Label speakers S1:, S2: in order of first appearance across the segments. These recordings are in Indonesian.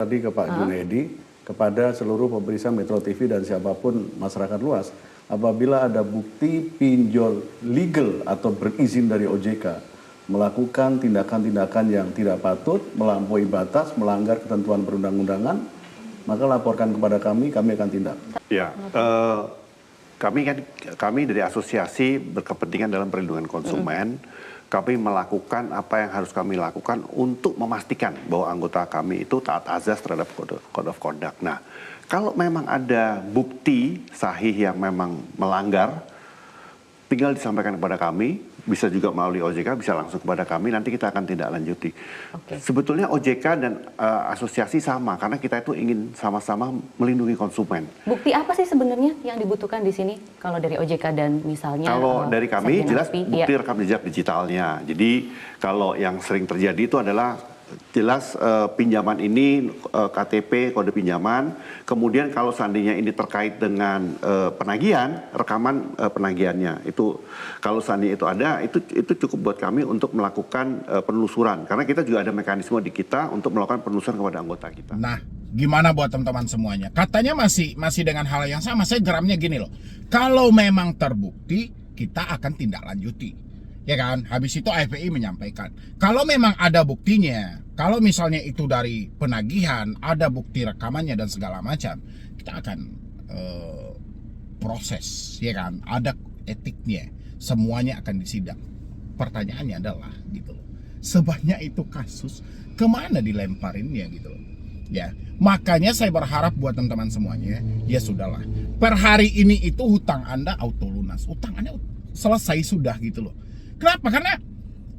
S1: Tadi ke Pak Junaidi, kepada seluruh pemirsa Metro TV dan siapapun masyarakat luas, apabila ada bukti pinjol legal atau berizin dari OJK melakukan tindakan-tindakan yang tidak patut, melampaui batas, melanggar ketentuan perundang-undangan, maka laporkan kepada kami akan tindak.
S2: Ya, kami dari asosiasi berkepentingan dalam perlindungan konsumen. Kami melakukan apa yang harus kami lakukan untuk memastikan bahwa anggota kami itu taat azas terhadap code of conduct. Nah, kalau memang ada bukti sahih yang memang melanggar, tinggal disampaikan kepada kami, bisa juga melalui OJK, bisa langsung kepada kami, nanti kita akan tindak lanjuti. Sebetulnya OJK dan asosiasi sama, karena kita itu ingin sama-sama melindungi konsumen.
S3: Bukti apa sih sebenarnya yang dibutuhkan di sini kalau dari OJK dan misalnya?
S2: Kalau dari kami jelas bukti
S3: ya.
S2: rekam jejak digitalnya. Jadi kalau yang sering terjadi itu adalah jelas pinjaman ini KTP, kode pinjaman. Kemudian kalau seandainya ini terkait dengan penagihan, rekaman penagihannya. Itu kalau seandainya itu ada, itu cukup buat kami untuk melakukan penelusuran. Karena kita juga ada mekanisme di kita untuk melakukan penelusuran kepada anggota kita.
S4: Nah, gimana buat teman-teman semuanya? Katanya masih dengan hal yang sama. Saya geramnya gini loh. Kalau memang terbukti, kita akan tindak lanjuti. Ya kan, habis itu FPI menyampaikan kalau memang ada buktinya, kalau misalnya itu dari penagihan, ada bukti rekamannya dan segala macam, kita akan proses, ya kan, ada etiknya, semuanya akan disidang. Pertanyaannya adalah gitu loh, sebanyak itu kasus kemana dilemparinnya gitu loh. Ya, makanya saya berharap buat teman-teman semuanya, ya sudahlah, per hari ini itu hutang Anda auto lunas, hutang Anda selesai sudah gitu loh. Kenapa? Karena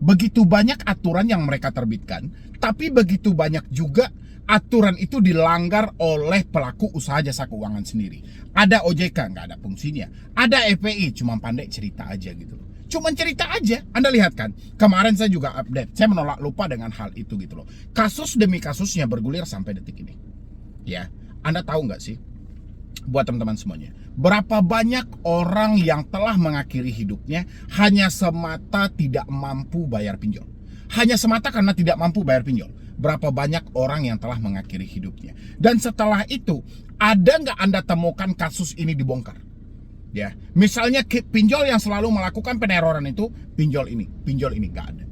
S4: begitu banyak aturan yang mereka terbitkan, tapi begitu banyak juga aturan itu dilanggar oleh pelaku usaha jasa keuangan sendiri. Ada OJK, nggak ada fungsinya. Ada FPI, cuma pandai cerita aja gitu loh. Cuma cerita aja. Anda lihat kan, kemarin saya juga update. Saya menolak lupa dengan hal itu gitu loh. Kasus demi kasusnya bergulir sampai detik ini. Ya, Anda tahu nggak sih? Buat teman-teman semuanya, berapa banyak orang yang telah mengakhiri hidupnya hanya semata tidak mampu bayar pinjol. Hanya semata karena tidak mampu bayar pinjol. Berapa banyak orang yang telah mengakhiri hidupnya. Dan setelah itu, ada nggak Anda temukan kasus ini dibongkar? Ya, misalnya pinjol yang selalu melakukan peneroran itu, pinjol ini nggak ada.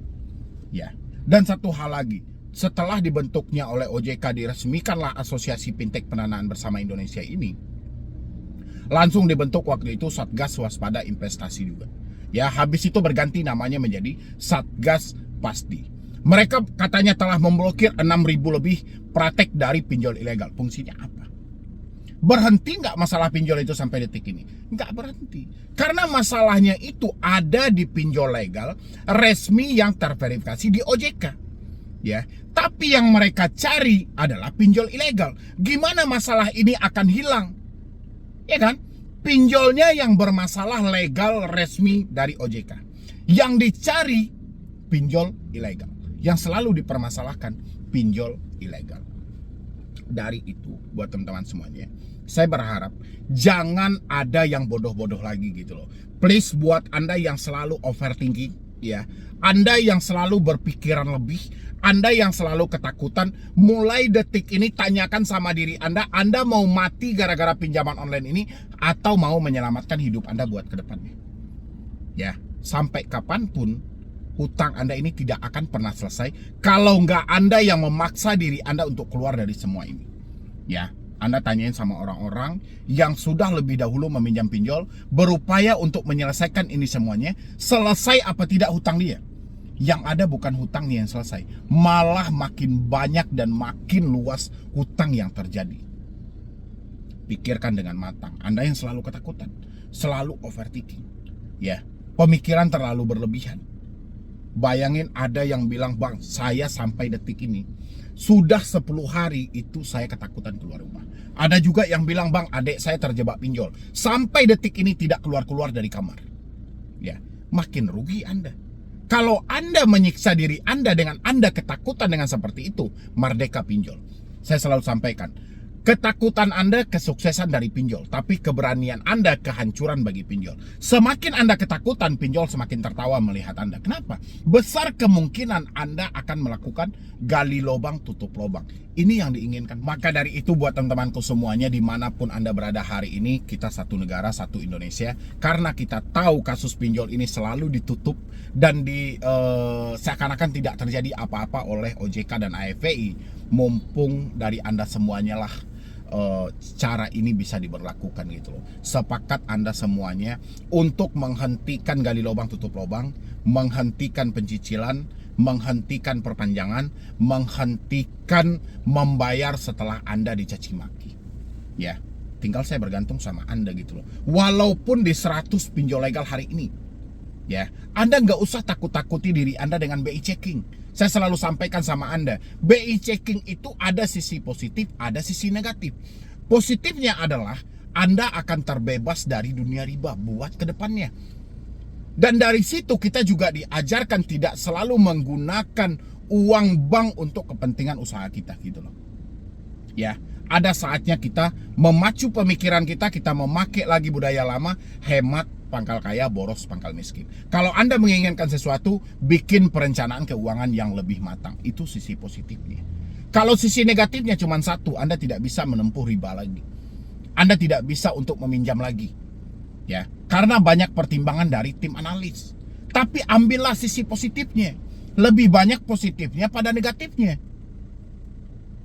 S4: Ya, dan satu hal lagi, setelah dibentuknya oleh OJK, diresmikanlah Asosiasi Fintech Pendanaan Bersama Indonesia ini, langsung dibentuk waktu itu Satgas Waspada Investasi juga. Ya, habis itu berganti namanya menjadi Satgas Pasti. Mereka katanya telah memblokir 6.000 lebih praktek dari pinjol ilegal. Fungsinya apa? Berhenti nggak masalah pinjol itu sampai detik ini? Nggak berhenti. Karena masalahnya itu ada di pinjol legal resmi yang terverifikasi di OJK. Ya, tapi yang mereka cari adalah pinjol ilegal. Gimana masalah ini akan hilang? Ya kan? Pinjolnya yang bermasalah legal resmi dari OJK. Yang dicari pinjol ilegal. Yang selalu dipermasalahkan pinjol ilegal. Dari itu, buat teman-teman semuanya, saya berharap jangan ada yang bodoh-bodoh lagi gitu loh. Please, buat Anda yang selalu overthinking, ya, Anda yang selalu berpikiran lebih, Anda yang selalu ketakutan, mulai detik ini tanyakan sama diri Anda mau mati gara-gara pinjaman online ini atau mau menyelamatkan hidup Anda buat kedepannya. Ya, sampai kapanpun hutang Anda ini tidak akan pernah selesai kalau nggak Anda yang memaksa diri Anda untuk keluar dari semua ini. Ya, Anda tanyain sama orang-orang yang sudah lebih dahulu meminjam pinjol, berupaya untuk menyelesaikan ini semuanya, selesai apa tidak hutang dia. Yang ada bukan hutangnya yang selesai, malah makin banyak dan makin luas hutang yang terjadi. Pikirkan dengan matang. Anda yang selalu ketakutan, selalu overthinking, ya, pemikiran terlalu berlebihan. Bayangin ada yang bilang, "Bang, saya sampai detik ini sudah 10 hari itu saya ketakutan keluar rumah." Ada juga yang bilang, "Bang, adik saya terjebak pinjol. Sampai detik ini tidak keluar-keluar dari kamar." Ya, makin rugi Anda. Kalau Anda menyiksa diri Anda dengan Anda ketakutan dengan seperti itu, merdeka pinjol. Saya selalu sampaikan, Ketakutan Anda kesuksesan dari pinjol, tapi keberanian Anda kehancuran bagi pinjol. Semakin Anda ketakutan, pinjol semakin tertawa melihat Anda. Kenapa? Besar kemungkinan Anda akan melakukan gali lubang, tutup lubang. Ini yang diinginkan. Maka dari itu buat teman-temanku semuanya, dimanapun Anda berada hari ini, kita satu negara, satu Indonesia. Karena kita tahu kasus pinjol ini selalu ditutup dan seakan-akan tidak terjadi apa-apa oleh OJK dan AFPI. Mumpung dari Anda semuanya lah cara ini bisa diberlakukan gitu loh. Sepakat Anda semuanya untuk menghentikan gali lubang tutup lubang, menghentikan pencicilan, menghentikan perpanjangan, menghentikan membayar setelah Anda dicaci maki. Ya, tinggal saya bergantung sama Anda gitu loh. Walaupun di 100 pinjol legal hari ini, ya, Anda nggak usah takut-takuti diri Anda dengan BI checking. Saya selalu sampaikan sama Anda, BI checking itu ada sisi positif, ada sisi negatif. Positifnya adalah Anda akan terbebas dari dunia riba buat ke depannya. Dan dari situ kita juga diajarkan tidak selalu menggunakan uang bank untuk kepentingan usaha kita gitu loh. Ya, ada saatnya kita memacu pemikiran kita memakai lagi budaya lama, hemat pangkal kaya, boros pangkal miskin. Kalau Anda menginginkan sesuatu, bikin perencanaan keuangan yang lebih matang. Itu sisi positifnya. Kalau sisi negatifnya cuma satu, Anda tidak bisa menempuh riba lagi. Anda tidak bisa untuk meminjam lagi. Ya, karena banyak pertimbangan dari tim analis. Tapi ambillah sisi positifnya. Lebih banyak positifnya pada negatifnya.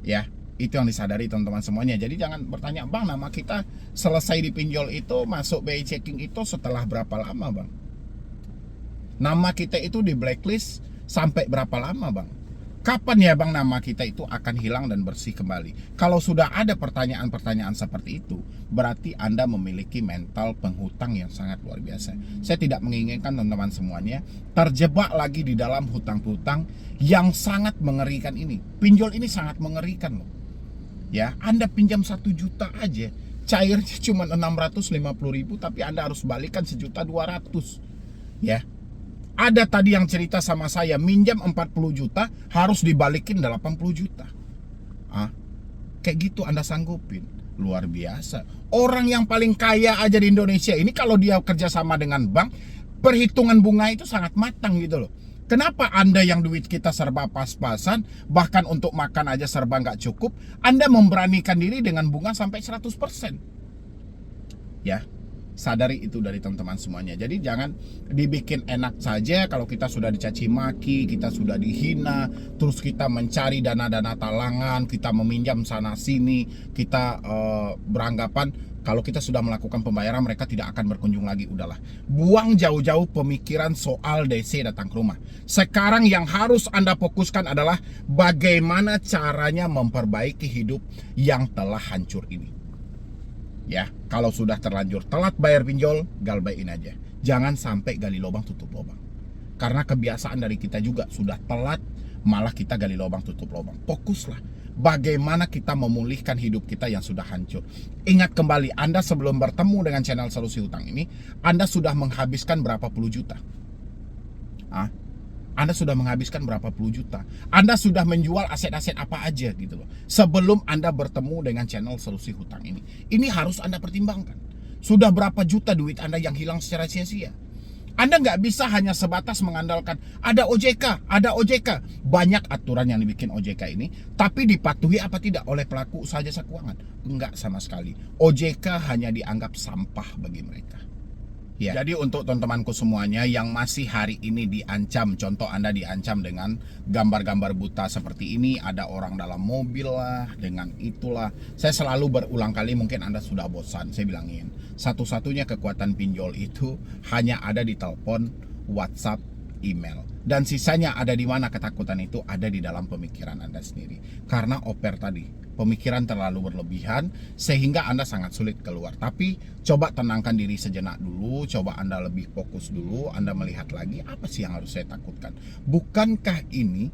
S4: Ya, itu yang disadari teman-teman semuanya. Jadi jangan bertanya, Bang, nama kita selesai dipinjol itu, masuk BI checking itu setelah berapa lama, Bang? Nama kita itu di blacklist sampai berapa lama, Bang? Kapan ya, Bang, nama kita itu akan hilang dan bersih kembali? Kalau sudah ada pertanyaan-pertanyaan seperti itu, berarti Anda memiliki mental penghutang yang sangat luar biasa. Saya tidak menginginkan teman-teman semuanya terjebak lagi di dalam hutang-hutang yang sangat mengerikan ini. Pinjol ini sangat mengerikan loh. Ya, Anda pinjam 1 juta aja, cairnya cuma 650.000, tapi Anda harus balikan 1.200.000. Ya. Ada tadi yang cerita sama saya, minjam 40 juta harus dibalikin 80 juta. Kayak gitu Anda sanggupin. Luar biasa. Orang yang paling kaya aja di Indonesia ini, kalau dia kerjasama dengan bank, perhitungan bunga itu sangat matang gitu loh. Kenapa Anda yang duit kita serba pas-pasan, bahkan untuk makan aja serba nggak cukup, Anda memberanikan diri dengan bunga sampai 100%? Ya, sadari itu dari teman-teman semuanya. Jadi jangan dibikin enak saja kalau kita sudah dicaci maki, kita sudah dihina, terus kita mencari dana-dana talangan, kita meminjam sana sini, kita beranggapan kalau kita sudah melakukan pembayaran mereka tidak akan berkunjung lagi. Udahlah, buang jauh-jauh pemikiran soal DC datang ke rumah. Sekarang yang harus Anda fokuskan adalah bagaimana caranya memperbaiki hidup yang telah hancur ini. Ya, kalau sudah terlanjur telat bayar pinjol, galbaiin aja. Jangan sampai gali lubang tutup lubang. Karena kebiasaan dari kita juga sudah telat, malah kita gali lubang tutup lubang. Fokuslah bagaimana kita memulihkan hidup kita yang sudah hancur. Ingat kembali, Anda sebelum bertemu dengan channel Solusi Hutang ini, Anda sudah menghabiskan berapa puluh juta? Anda sudah menghabiskan berapa puluh juta? Anda sudah menjual aset-aset apa aja gitu loh, sebelum Anda bertemu dengan channel Solusi Hutang ini. Ini harus Anda pertimbangkan. Sudah berapa juta duit Anda yang hilang secara sia-sia? Anda nggak bisa hanya sebatas mengandalkan ada OJK, ada OJK. Banyak aturan yang dibikin OJK ini, tapi dipatuhi apa tidak oleh pelaku usaha jasa keuangan? Enggak sama sekali. OJK hanya dianggap sampah bagi mereka. Ya. Jadi untuk teman-temanku semuanya yang masih hari ini diancam, contoh Anda diancam dengan gambar-gambar buta seperti ini, ada orang dalam mobil lah, dengan itulah. Saya selalu berulang kali, mungkin Anda sudah bosan, saya bilangin. Satu-satunya kekuatan pinjol itu hanya ada di telepon, WhatsApp, email. Dan sisanya ada di mana ketakutan itu? Ada di dalam pemikiran Anda sendiri. Karena oper tadi, pemikiran terlalu berlebihan sehingga Anda sangat sulit keluar. Tapi coba tenangkan diri sejenak dulu, coba Anda lebih fokus dulu, Anda melihat lagi apa sih yang harus saya takutkan. Bukankah ini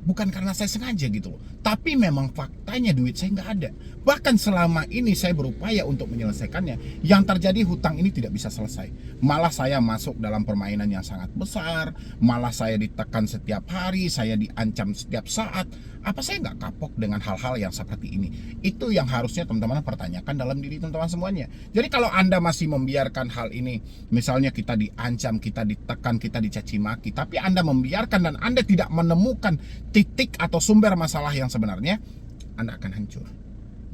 S4: Bukan karena saya sengaja gitu loh. Tapi memang faktanya duit saya nggak ada. Bahkan selama ini saya berupaya untuk menyelesaikannya. Yang terjadi hutang ini tidak bisa selesai. Malah saya masuk dalam permainan yang sangat besar. Malah saya ditekan setiap hari. Saya diancam setiap saat. Apa saya nggak kapok dengan hal-hal yang seperti ini? Itu yang harusnya teman-teman pertanyakan dalam diri teman-teman semuanya. Jadi kalau Anda masih membiarkan hal ini, misalnya kita diancam, kita ditekan, kita dicaci maki, tapi Anda membiarkan dan Anda tidak menemukan titik atau sumber masalah yang sebenarnya, Anda akan hancur.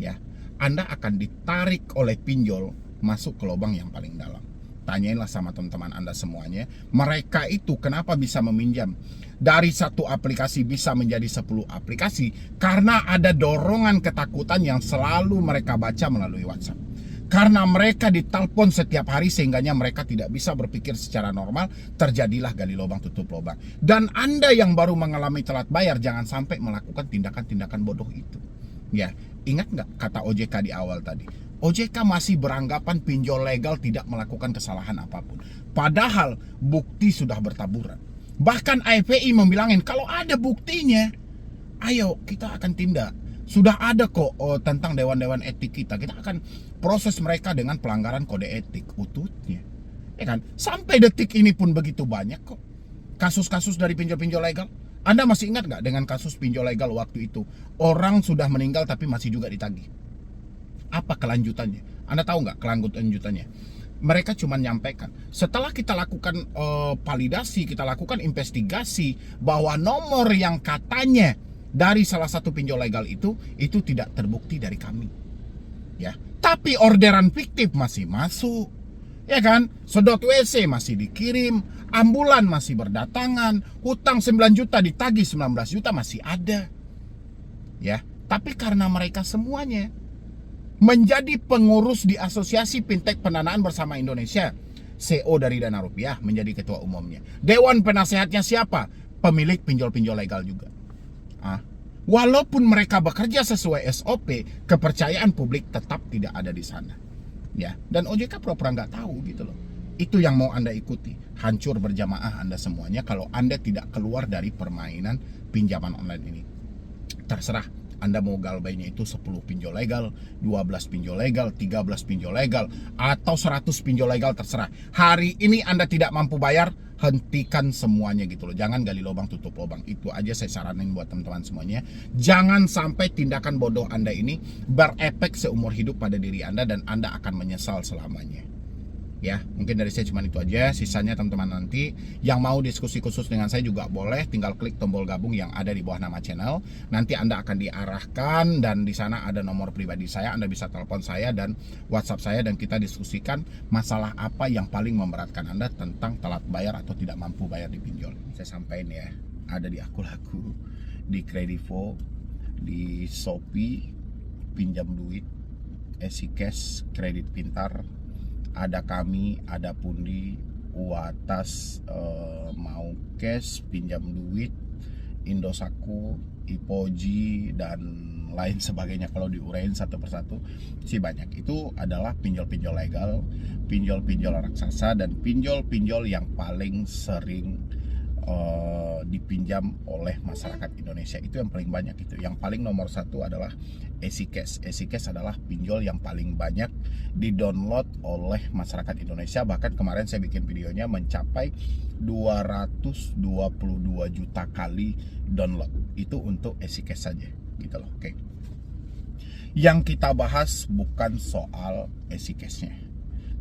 S4: Ya, Anda akan ditarik oleh pinjol masuk ke lubang yang paling dalam. Tanyainlah sama teman-teman Anda semuanya, mereka itu kenapa bisa meminjam dari satu aplikasi bisa menjadi 10 aplikasi? Karena ada dorongan ketakutan yang selalu mereka baca melalui WhatsApp. Karena mereka ditelepon setiap hari sehingganya mereka tidak bisa berpikir secara normal, terjadilah gali lubang tutup lubang. Dan Anda yang baru mengalami telat bayar, jangan sampai melakukan tindakan-tindakan bodoh itu. Ya, ingat nggak kata OJK di awal tadi? OJK masih beranggapan pinjol legal tidak melakukan kesalahan apapun. Padahal bukti sudah bertaburan. Bahkan IPI membilangin kalau ada buktinya, ayo kita akan tindak. Sudah ada kok tentang dewan-dewan etik kita. Kita akan proses mereka dengan pelanggaran kode etik utuhnya. Ya kan? Sampai detik ini pun begitu banyak kok kasus-kasus dari pinjol-pinjol legal. Anda masih ingat nggak dengan kasus pinjol legal waktu itu? Orang sudah meninggal tapi masih juga ditagih. Apa kelanjutannya? Anda tahu nggak kelanjutannya? Mereka cuma nyampaikan. Setelah kita lakukan validasi, kita lakukan investigasi bahwa nomor yang katanya dari salah satu pinjol legal itu tidak terbukti dari kami. Ya, tapi orderan fiktif masih masuk. Ya kan? Sedot WC masih dikirim, ambulan masih berdatangan, hutang 9 juta ditagih 19 juta masih ada. Ya, tapi karena mereka semuanya menjadi pengurus di Asosiasi Fintech Pendanaan Bersama Indonesia, CEO dari Dana Rupiah menjadi ketua umumnya. Dewan penasehatnya siapa? Pemilik pinjol-pinjol legal juga. Walaupun mereka bekerja sesuai SOP, kepercayaan publik tetap tidak ada di sana. Ya, dan OJK pura-pura nggak tahu gitu loh. Itu yang mau Anda ikuti. Hancur berjamaah Anda semuanya kalau Anda tidak keluar dari permainan pinjaman online ini. Terserah Anda mau galbainya itu 10 pinjol legal, 12 pinjol legal, 13 pinjol legal, atau 100 pinjol legal, terserah. Hari ini Anda tidak mampu bayar, hentikan semuanya gitu loh. Jangan gali lubang tutup lubang. Itu aja saya saranin buat teman-teman semuanya. Jangan sampai tindakan bodoh Anda ini berefek seumur hidup pada diri Anda dan Anda akan menyesal selamanya. Ya, mungkin dari saya cuma itu aja. Sisanya teman-teman nanti yang mau diskusi khusus dengan saya juga boleh, tinggal klik tombol gabung yang ada di bawah nama channel. Nanti Anda akan diarahkan dan di sana ada nomor pribadi saya. Anda bisa telepon saya dan WhatsApp saya dan kita diskusikan masalah apa yang paling memberatkan Anda tentang telat bayar atau tidak mampu bayar di pinjol. Saya sampaikan ya, ada di Akulaku, di Kredivo, di Shopee, pinjam duit, EasyCash, Kredit Pintar, ada kami, ada Pundi, Uatas, mau cash, pinjam duit, Indosaku, Ipoji, dan lain sebagainya. Kalau diuraiin satu persatu sih banyak. Itu adalah pinjol-pinjol legal, pinjol-pinjol raksasa, dan pinjol-pinjol yang paling sering dipinjam oleh masyarakat Indonesia. Itu yang paling banyak itu. Yang paling nomor satu adalah EasyCash. EasyCash adalah pinjol yang paling banyak di-download oleh masyarakat Indonesia. Bahkan kemarin saya bikin videonya mencapai 222 juta kali download. Itu untuk EasyCash saja gitu loh. Oke. Yang kita bahas bukan soal EasyCash-nya,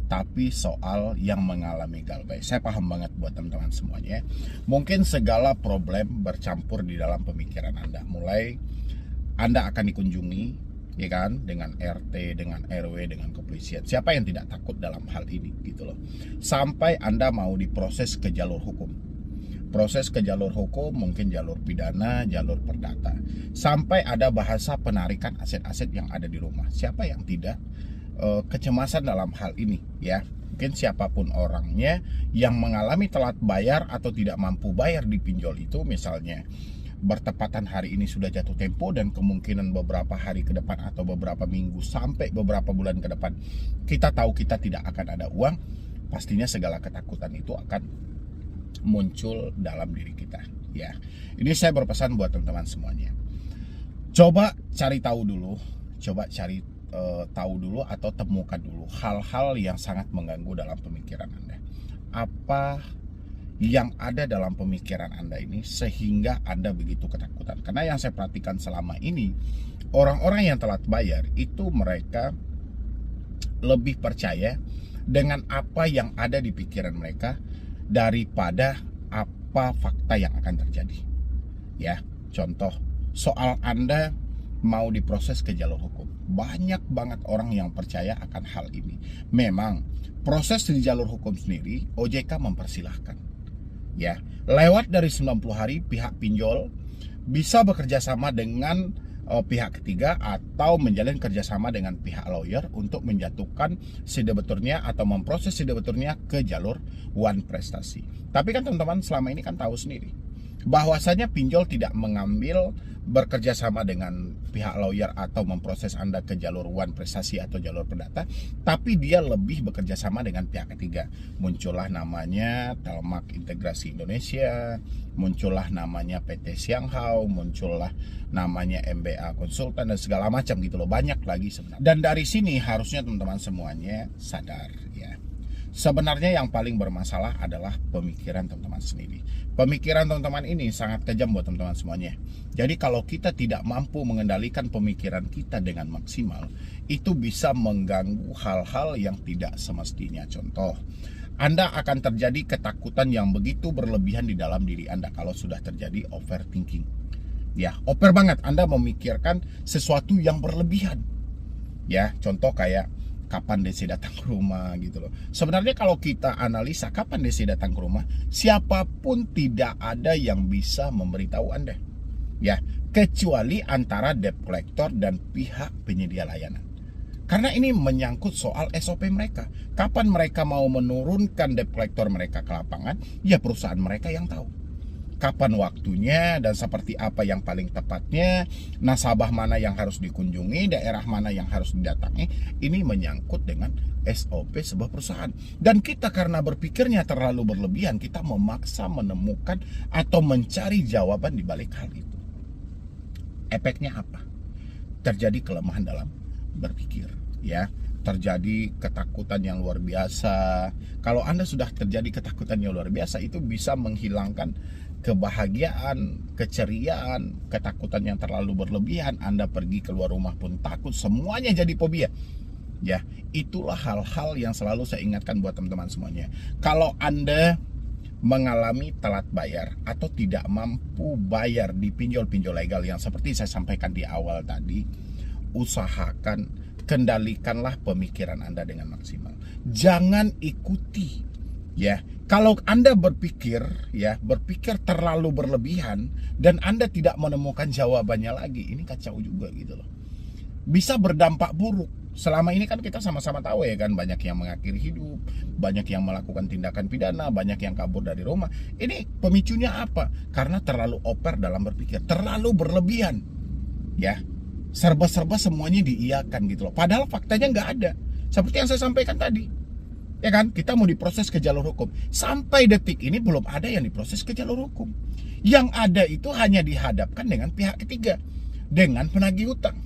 S4: tapi soal yang mengalami galbay. Saya paham banget buat teman-teman semuanya. Mungkin segala problem bercampur di dalam pemikiran Anda. Mulai Anda akan dikunjungi, ya kan, dengan RT, dengan RW, dengan kepolisian. Siapa yang tidak takut dalam hal ini gitu loh. Sampai Anda mau diproses ke jalur hukum. Proses ke jalur hukum mungkin jalur pidana, jalur perdata. Sampai ada bahasa penarikan aset-aset yang ada di rumah. Siapa yang tidak kecemasan dalam hal ini ya? Mungkin siapapun orangnya yang mengalami telat bayar atau tidak mampu bayar di pinjol itu, misalnya bertepatan hari ini sudah jatuh tempo dan kemungkinan beberapa hari ke depan atau beberapa minggu sampai beberapa bulan ke depan kita tahu kita tidak akan ada uang, pastinya segala ketakutan itu akan muncul dalam diri kita Ya, ini saya berpesan buat teman-teman semuanya. Coba cari tahu dulu, tahu dulu atau temukan dulu hal-hal yang sangat mengganggu dalam pemikiran Anda. Apa yang ada dalam pemikiran Anda ini sehingga Anda begitu ketakutan? Karena yang saya perhatikan selama ini, orang-orang yang telat bayar itu mereka lebih percaya dengan apa yang ada di pikiran mereka daripada apa fakta yang akan terjadi. Ya, contoh, soal Anda mau diproses ke jalur hukum. Banyak banget orang yang percaya akan hal ini. Memang proses di jalur hukum sendiri OJK mempersilahkan. Ya, lewat dari 90 hari pihak pinjol bisa bekerja sama dengan pihak ketiga atau menjalin kerjasama dengan pihak lawyer untuk menjatuhkan si debiturnya atau memproses si debiturnya ke jalur one prestasi. Tapi kan teman-teman selama ini kan tahu sendiri bahwasanya pinjol tidak mengambil bekerja sama dengan pihak lawyer atau memproses Anda ke jalur one prestasi atau jalur perdata, tapi dia lebih bekerja sama dengan pihak ketiga. Muncullah namanya Telmak Integrasi Indonesia, muncullah namanya PT Xianghao, muncullah namanya MBA Konsultan dan segala macam gitu loh, banyak lagi sebenarnya. Dan dari sini harusnya teman-teman semuanya sadar ya. Sebenarnya yang paling bermasalah adalah pemikiran teman-teman sendiri. Pemikiran teman-teman ini sangat kejam buat teman-teman semuanya. Jadi kalau kita tidak mampu mengendalikan pemikiran kita dengan maksimal, itu bisa mengganggu hal-hal yang tidak semestinya. Contoh, Anda akan terjadi ketakutan yang begitu berlebihan di dalam diri Anda kalau sudah terjadi overthinking. Ya, over banget Anda memikirkan sesuatu yang berlebihan. Ya, contoh kayak kapan DC datang ke rumah gitu loh. Sebenarnya kalau kita analisa kapan DC datang ke rumah, siapapun tidak ada yang bisa memberitahu Anda. Ya, kecuali antara debt collector dan pihak penyedia layanan. Karena ini menyangkut soal SOP mereka. Kapan mereka mau menurunkan debt collector mereka ke lapangan, ya perusahaan mereka yang tahu. Kapan waktunya dan seperti apa yang paling tepatnya, nasabah mana yang harus dikunjungi, daerah mana yang harus didatangi, ini menyangkut dengan SOP sebuah perusahaan. Dan kita karena berpikirnya terlalu berlebihan, kita memaksa menemukan atau mencari jawaban di balik hal itu. Efeknya apa? Terjadi kelemahan dalam berpikir, ya. Terjadi ketakutan yang luar biasa. Kalau Anda sudah terjadi ketakutan yang luar biasa, itu bisa menghilangkan kebahagiaan, keceriaan, ketakutan yang terlalu berlebihan. Anda pergi keluar rumah pun takut, semuanya jadi fobia. Ya, itulah hal-hal yang selalu saya ingatkan buat teman-teman semuanya. Kalau Anda mengalami telat bayar atau tidak mampu bayar di pinjol-pinjol legal yang seperti saya sampaikan di awal tadi, usahakan kendalikanlah pemikiran Anda dengan maksimal. Jangan ikuti, ya. Kalau Anda berpikir terlalu berlebihan dan Anda tidak menemukan jawabannya lagi, ini kacau juga gitu loh. Bisa berdampak buruk. Selama ini kan kita sama-sama tahu ya kan, banyak yang mengakhiri hidup, banyak yang melakukan tindakan pidana, banyak yang kabur dari rumah. Ini pemicunya apa? Karena terlalu over dalam berpikir, terlalu berlebihan. Ya, serba-serba semuanya diiyakan gitu loh. Padahal faktanya nggak ada. Seperti yang saya sampaikan tadi. Ya kan, kita mau diproses ke jalur hukum. Sampai detik ini belum ada yang diproses ke jalur hukum. Yang ada itu hanya dihadapkan dengan pihak ketiga, dengan penagih hutang.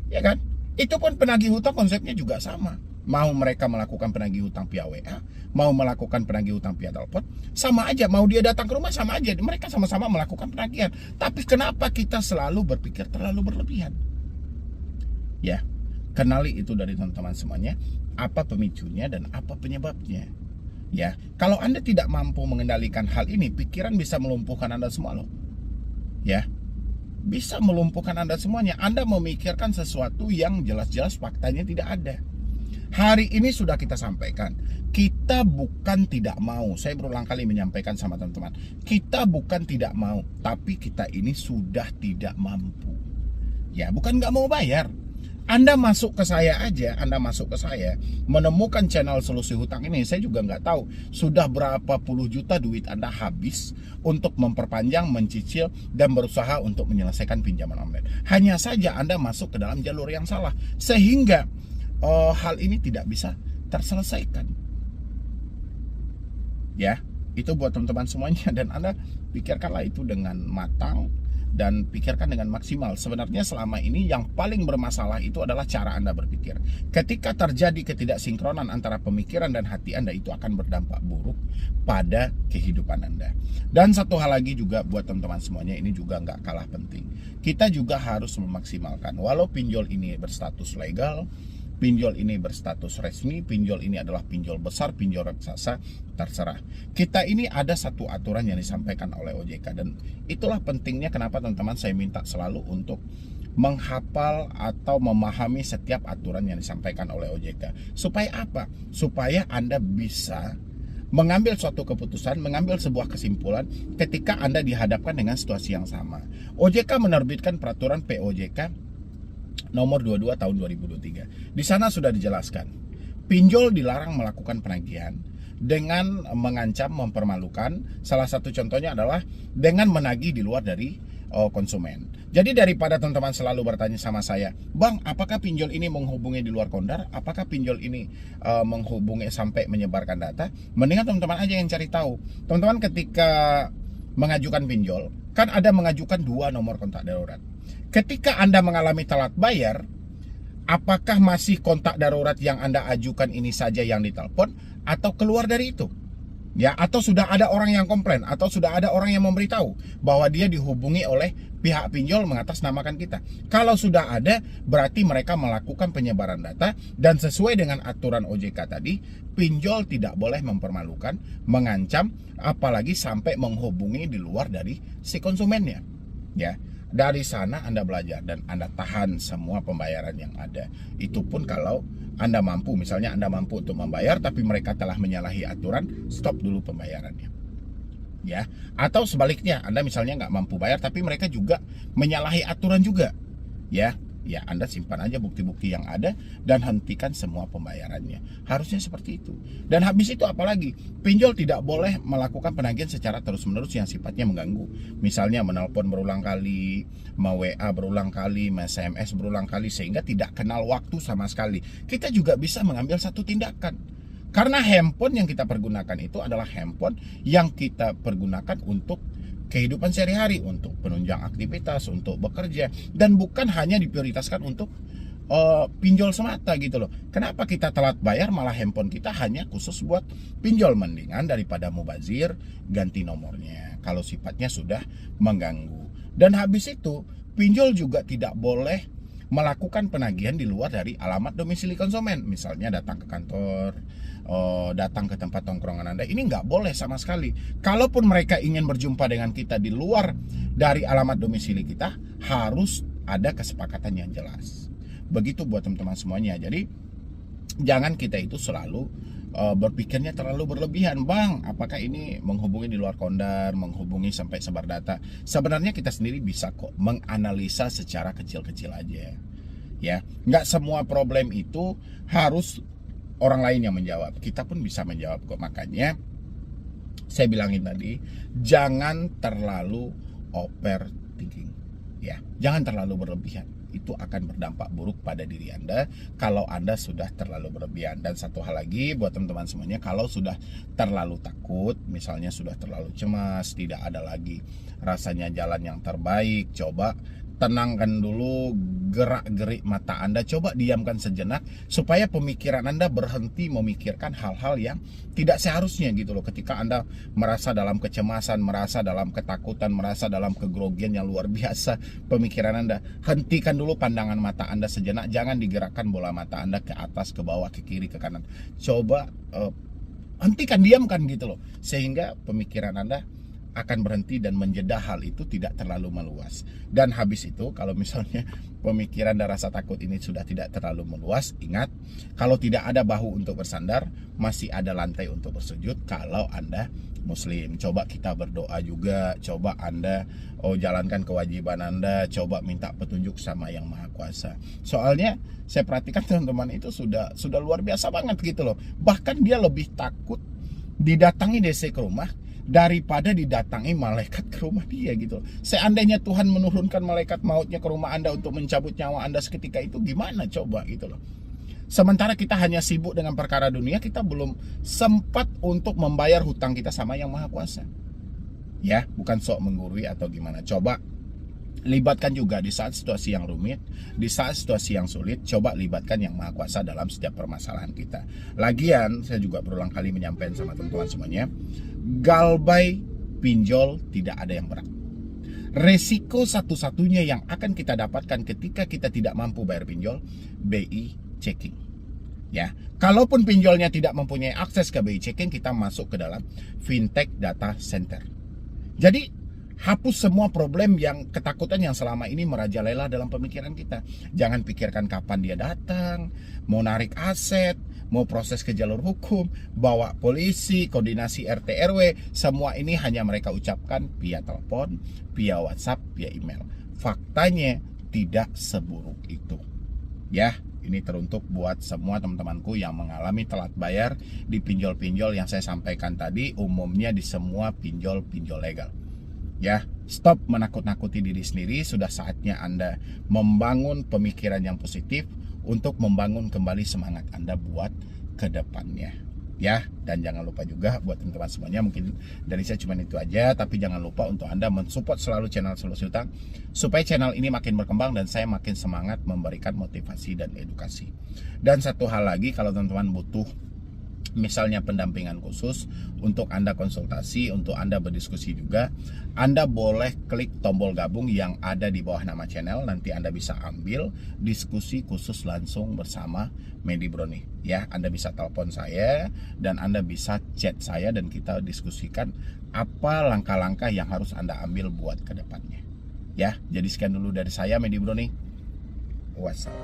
S4: Ya kan? Itu pun penagih hutang konsepnya juga sama. Mau mereka melakukan penagih hutang via WA, mau melakukan penagih hutang via telepon, sama aja. Mau dia datang ke rumah, sama aja. Mereka sama-sama melakukan penagihan. Tapi kenapa kita selalu berpikir terlalu berlebihan? Ya, kenali itu dari teman-teman semuanya. Apa pemicunya dan apa penyebabnya. Ya, kalau Anda tidak mampu mengendalikan hal ini, pikiran bisa melumpuhkan Anda semua loh. Ya, bisa melumpuhkan Anda semuanya. Anda memikirkan sesuatu yang jelas-jelas faktanya tidak ada. Hari ini sudah kita sampaikan, kita bukan tidak mau. Saya berulang kali menyampaikan sama teman-teman, kita bukan tidak mau, tapi kita ini sudah tidak mampu. Ya, bukan nggak mau bayar. Anda masuk ke saya aja, Anda masuk ke saya, menemukan channel solusi hutang ini, saya juga nggak tahu sudah berapa puluh juta duit Anda habis untuk memperpanjang, mencicil, dan berusaha untuk menyelesaikan pinjaman online. Hanya saja Anda masuk ke dalam jalur yang salah, sehingga hal ini tidak bisa terselesaikan. Ya, Itu buat teman-teman semuanya, dan Anda pikirkanlah itu dengan matang dan pikirkan dengan maksimal. Sebenarnya selama ini yang paling bermasalah itu adalah cara Anda berpikir. Ketika terjadi ketidaksinkronan antara pemikiran dan hati Anda, itu akan berdampak buruk pada kehidupan Anda. Dan satu hal lagi juga buat teman-teman semuanya, ini juga nggak kalah penting. Kita juga harus memaksimalkan, walau pinjol ini berstatus legal, pinjol ini berstatus resmi, pinjol ini adalah pinjol besar, pinjol raksasa, terserah. Kita ini ada satu aturan yang disampaikan oleh OJK, dan itulah pentingnya kenapa teman-teman saya minta selalu untuk menghafal atau memahami setiap aturan yang disampaikan oleh OJK. Supaya apa? Supaya Anda bisa mengambil suatu keputusan, mengambil sebuah kesimpulan ketika Anda dihadapkan dengan situasi yang sama. OJK menerbitkan peraturan POJK nomor 22 tahun 2023. Di sana sudah dijelaskan, pinjol dilarang melakukan penagihan dengan mengancam, mempermalukan. Salah satu contohnya adalah dengan menagih di luar dari konsumen. Jadi daripada teman-teman selalu bertanya sama saya, Bang, apakah pinjol ini menghubungi di luar kondar? Apakah pinjol ini menghubungi sampai menyebarkan data? Mendingan teman-teman aja yang cari tahu. Teman-teman ketika mengajukan pinjol, kan ada mengajukan 2 nomor kontak darurat. Ketika Anda mengalami telat bayar, apakah masih kontak darurat yang Anda ajukan ini saja yang ditelepon, atau keluar dari itu? Ya, atau sudah ada orang yang komplain, atau sudah ada orang yang memberitahu bahwa dia dihubungi oleh pihak pinjol mengatasnamakan kita. Kalau sudah ada, berarti mereka melakukan penyebaran data, dan sesuai dengan aturan OJK tadi, pinjol tidak boleh mempermalukan, mengancam, apalagi sampai menghubungi di luar dari si konsumennya. Ya, dari sana Anda belajar dan Anda tahan semua pembayaran yang ada. Itu pun kalau Anda mampu, misalnya Anda mampu untuk membayar tapi mereka telah menyalahi aturan, stop dulu pembayarannya. Ya, atau sebaliknya, Anda misalnya nggak mampu bayar tapi mereka juga menyalahi aturan juga. Ya, Anda simpan aja bukti-bukti yang ada dan hentikan semua pembayarannya. Harusnya seperti itu. Dan habis itu apalagi, pinjol tidak boleh melakukan penagihan secara terus-menerus yang sifatnya mengganggu. Misalnya menelpon berulang kali, WA berulang kali, SMS berulang kali, sehingga tidak kenal waktu sama sekali. Kita juga bisa mengambil satu tindakan. Karena handphone yang kita pergunakan itu adalah handphone yang kita pergunakan untuk kehidupan sehari-hari, untuk penunjang aktivitas, untuk bekerja, dan bukan hanya diprioritaskan untuk pinjol semata gitu loh. Kenapa kita telat bayar malah handphone kita hanya khusus buat pinjol? Mendingan daripada mubazir, ganti nomornya kalau sifatnya sudah mengganggu. Dan habis itu, pinjol juga tidak boleh melakukan penagihan di luar dari alamat domisili konsumen. Misalnya datang ke kantor, datang ke tempat tongkrongan Anda, ini nggak boleh sama sekali. Kalaupun mereka ingin berjumpa dengan kita di luar dari alamat domisili kita, harus ada kesepakatan yang jelas. Begitu buat teman-teman semuanya. Jadi jangan kita itu selalu berpikirnya terlalu berlebihan. Bang, apakah ini menghubungi di luar kondar, menghubungi sampai sebar data? Sebenarnya kita sendiri bisa kok menganalisa secara kecil-kecil aja. Ya, nggak semua problem itu harus orang lain yang menjawab. Kita pun bisa menjawab kok. Makanya saya bilangin tadi, jangan terlalu overthinking. Ya, jangan terlalu berlebihan. Itu akan berdampak buruk pada diri Anda kalau Anda sudah terlalu berlebihan. Dan satu hal lagi buat teman-teman semuanya, kalau sudah terlalu takut, misalnya sudah terlalu cemas, tidak ada lagi rasanya jalan yang terbaik, coba tenangkan dulu gerak-gerik mata Anda, coba diamkan sejenak supaya pemikiran Anda berhenti memikirkan hal-hal yang tidak seharusnya gitu loh. Ketika Anda merasa dalam kecemasan, merasa dalam ketakutan, merasa dalam kegrogian yang luar biasa pemikiran Anda, hentikan dulu pandangan mata Anda sejenak, jangan digerakkan bola mata Anda ke atas, ke bawah, ke kiri, ke kanan. Coba hentikan, diamkan gitu loh, sehingga pemikiran Anda akan berhenti dan menjeda hal itu tidak terlalu meluas. Dan habis itu, kalau misalnya pemikiran dan rasa takut ini sudah tidak terlalu meluas, ingat, kalau tidak ada bahu untuk bersandar, masih ada lantai untuk bersujud kalau Anda Muslim. Coba kita berdoa juga, coba Anda jalankan kewajiban Anda, coba minta petunjuk sama Yang Maha Kuasa. Soalnya saya perhatikan teman-teman itu sudah luar biasa banget gitu loh. Bahkan dia lebih takut didatangi DC ke rumah daripada didatangi malaikat ke rumah dia gitu. Seandainya Tuhan menurunkan malaikat mautnya ke rumah Anda untuk mencabut nyawa Anda seketika itu, gimana coba gitu loh. Sementara kita hanya sibuk dengan perkara dunia, kita belum sempat untuk membayar hutang kita sama Yang Maha Kuasa. Ya, bukan sok menggurui atau gimana. Coba libatkan juga di saat situasi yang rumit, di saat situasi yang sulit, coba libatkan Yang Maha Kuasa dalam setiap permasalahan kita. Lagian, saya juga berulang kali menyampaikan sama teman-teman semuanya, galbay pinjol tidak ada yang berat. Resiko satu-satunya yang akan kita dapatkan ketika kita tidak mampu bayar pinjol, BI checking. Ya, kalaupun pinjolnya tidak mempunyai akses ke BI checking, kita masuk ke dalam fintech data center. Jadi hapus semua problem yang ketakutan yang selama ini merajalela dalam pemikiran kita. Jangan pikirkan kapan dia datang, mau narik aset, mau proses ke jalur hukum, bawa polisi, koordinasi RT RW, semua ini hanya mereka ucapkan via telepon, via WhatsApp, via email. Faktanya tidak seburuk itu. Ya, ini teruntuk buat semua teman-temanku yang mengalami telat bayar di pinjol-pinjol yang saya sampaikan tadi, umumnya di semua pinjol-pinjol legal. Ya, stop menakut-nakuti diri sendiri. Sudah saatnya Anda membangun pemikiran yang positif untuk membangun kembali semangat Anda buat ke depannya. Ya, dan jangan lupa juga buat teman-teman semuanya, mungkin dari saya cuma itu aja, tapi jangan lupa untuk Anda mensupport selalu channel Solusi Utang supaya channel ini makin berkembang dan saya makin semangat memberikan motivasi dan edukasi. Dan satu hal lagi, kalau teman-teman butuh misalnya pendampingan khusus untuk Anda konsultasi, untuk Anda berdiskusi juga, Anda boleh klik tombol gabung yang ada di bawah nama channel. Nanti Anda bisa ambil diskusi khusus langsung bersama Medi Broni. Ya, Anda bisa telepon saya dan Anda bisa chat saya dan kita diskusikan apa langkah-langkah yang harus Anda ambil buat ke depannya. Ya, jadi sekian dulu dari saya, Medi Broni. Wassalam.